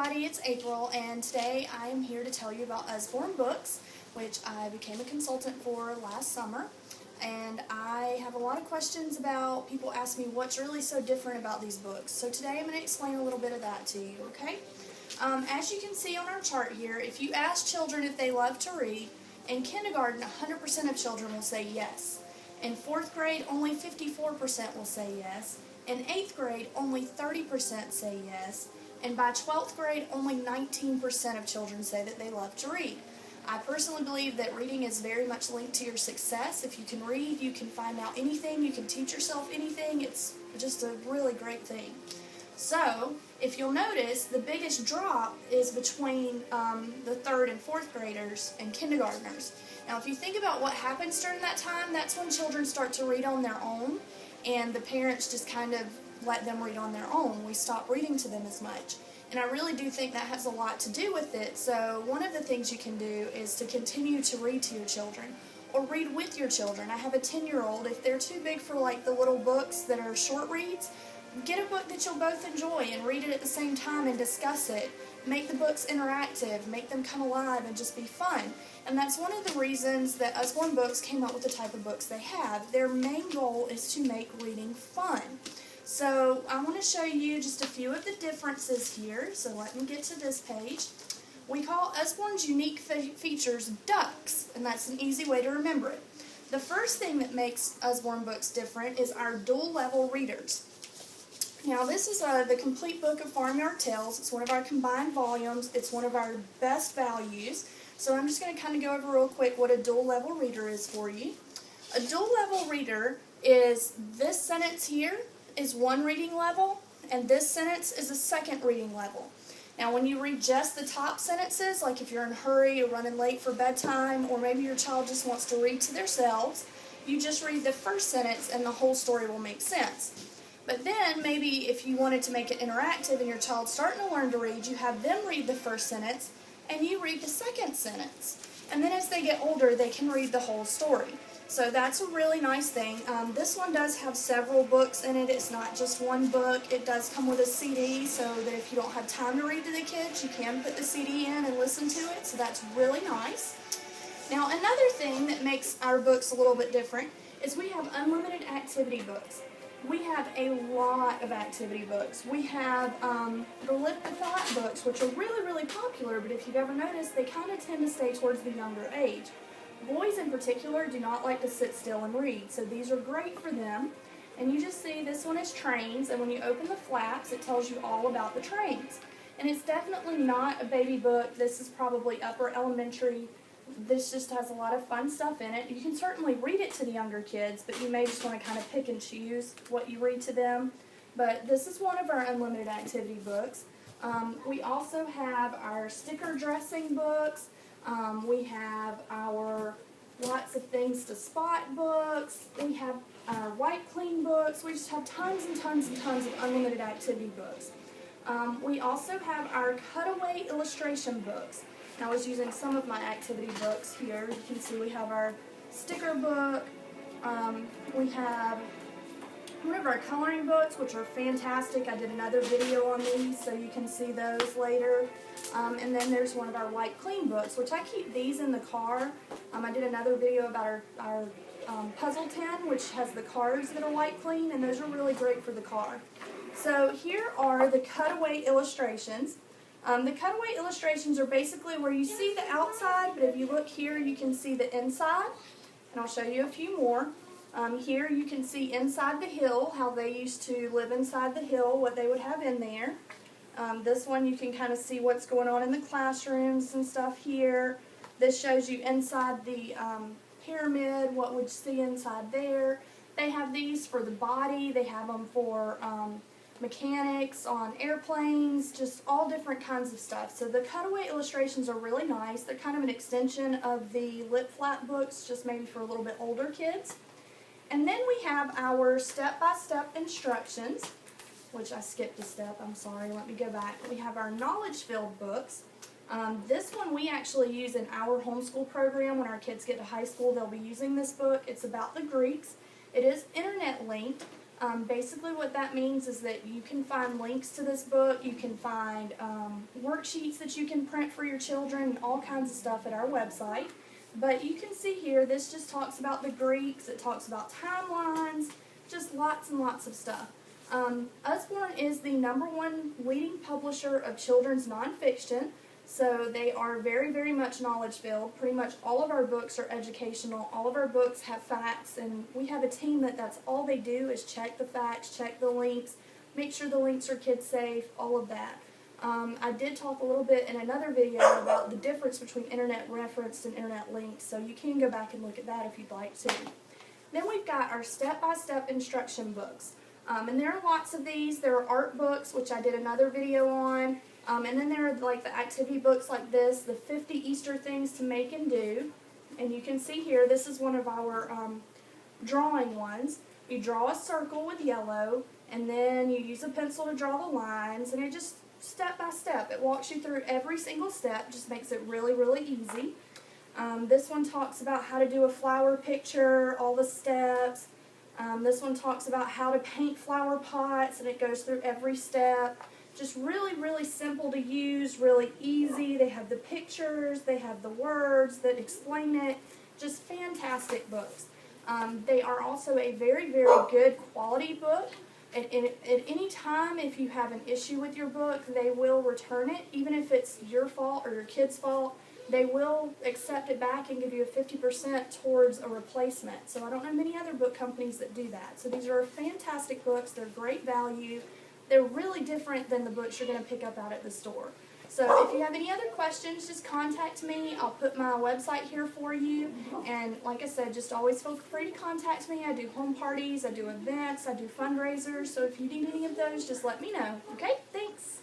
everybody, it's April, and today I am here to tell you about Usborne Books, which I became a consultant for last summer. And I have a lot of questions about, people ask me what's really so different about these books. So today I'm going to explain a little bit of that to you, okay? As you can see on our chart here, if you ask children if they love to read, in kindergarten 100% of children will say yes. In 4th grade, only 54% will say yes. In 8th grade, only 30% say yes. And by 12th grade, only 19% of children say that they love to read. I personally believe that reading is very much linked to your success. If you can read, you can find out anything, you can teach yourself anything. It's just a really great thing. So, if you'll notice, the biggest drop is between the 3rd and 4th graders and kindergartners. Now, if you think about what happens during that time, that's when children start to read on their own, and the parents just kind of let them read on their own. We stop reading to them as much. And I really do think that has a lot to do with it. So one of the things you can do is to continue to read to your children, or read with your children. I have a 10-year-old. If they're too big for like the little books that are short reads, get a book that you'll both enjoy and read it at the same time and discuss it. Make the books interactive, make them come alive and just be fun. And that's one of the reasons that Usborne Books came up with the type of books they have. Their main goal is to make reading fun. So I want to show you just a few of the differences here. So let me get to this page. We call Usborne's unique features ducks, and that's an easy way to remember it. The first thing that makes Usborne Books different is our dual level readers. Now this is the complete book of Farmyard Tales. It's one of our combined volumes. It's one of our best values. So I'm just going to kind of go over real quick what a dual level reader is for you. A dual level reader is this sentence here is one reading level, and this sentence is a second reading level. Now when you read just the top sentences, like if you're in a hurry or running late for bedtime, or maybe your child just wants to read to themselves, you just read the first sentence and the whole story will make sense. But then maybe if you wanted to make it interactive and your child's starting to learn to read, you have them read the first sentence and you read the second sentence. And then as they get older, they can read the whole story. So that's a really nice thing. This one does have several books in it. It's not just one book. It does come with a CD, so that if you don't have time to read to the kids, you can put the CD in and listen to it. So that's really nice. Now another thing that makes our books a little bit different is we have unlimited activity books. We have a lot of activity books. We have the Live the Thought books, which are really, really popular, but if you've ever noticed, they kind of tend to stay towards the younger age. Boys in particular do not like to sit still and read, so these are great for them. And you just see this one is trains, and when you open the flaps, it tells you all about the trains. And it's definitely not a baby book. This is probably upper elementary. This just has a lot of fun stuff in it. You can certainly read it to the younger kids, but you may just want to kind of pick and choose what you read to them. But this is one of our unlimited activity books. We also have our sticker dressing books. We have our lots of things to spot books. We have our wipe clean books. We just have tons and tons and tons of unlimited activity books. We also have our cutaway illustration books. I was using some of my activity books here. You can see we have our sticker book. We have one of our coloring books, which are fantastic. I did another video on these, so you can see those later. And then there's one of our wipe clean books, which I keep these in the car. I did another video about our puzzle tin, which has the cards that are wipe clean, and those are really great for the car. So here are the cutaway illustrations. The cutaway illustrations are basically where you see the outside, but if you look here, you can see the inside. And I'll show you a few more. Here you can see inside the hill, how they used to live inside the hill, what they would have in there. This one you can kind of see what's going on in the classrooms and stuff here. This shows you inside the pyramid, what would you see inside there. They have these for the body, they have them for mechanics on airplanes, just all different kinds of stuff. So the cutaway illustrations are really nice. They're kind of an extension of the lip flap books, just maybe for a little bit older kids. And then we have our step-by-step instructions, which I skipped a step, I'm sorry, let me go back. We have our knowledge-filled books. This one we actually use in our homeschool program. When our kids get to high school, they'll be using this book. It's about the Greeks. It is internet linked. Basically what that means is that you can find links to this book, you can find worksheets that you can print for your children, and all kinds of stuff at our website. But you can see here, this just talks about the Greeks, it talks about timelines, just lots and lots of stuff. Usborne is the #1 leading publisher of children's nonfiction, so they are very, very much knowledge-filled. Pretty much all of our books are educational, all of our books have facts, and we have a team that's all they do is check the facts, check the links, make sure the links are kid-safe, all of that. I did talk a little bit in another video about the difference between internet referenced and internet linked, so you can go back and look at that if you'd like to. Then we've got our step-by-step instruction books. And there are lots of these. There are art books, which I did another video on. And then there are like the activity books like this, the 50 Easter things to make and do. And you can see here, this is one of our drawing ones. You draw a circle with yellow, and then you use a pencil to draw the lines, and it just step by step. It walks you through every single step, just makes it really, really easy. This one talks about how to do a flower picture, all the steps. This one talks about how to paint flower pots, and it goes through every step. Just really, really simple to use, really easy. They have the pictures, they have the words that explain it. Just fantastic books. They are also a very, very good quality book. At any time, if you have an issue with your book, they will return it, even if it's your fault or your kid's fault. They will accept it back and give you a 50% towards a replacement. So I don't know many other book companies that do that. So these are fantastic books. They're great value. They're really different than the books you're going to pick up out at the store. So if you have any other questions, just contact me. I'll put my website here for you. And like I said, just always feel free to contact me. I do home parties, I do events, I do fundraisers. So if you need any of those, just let me know. Okay? Thanks.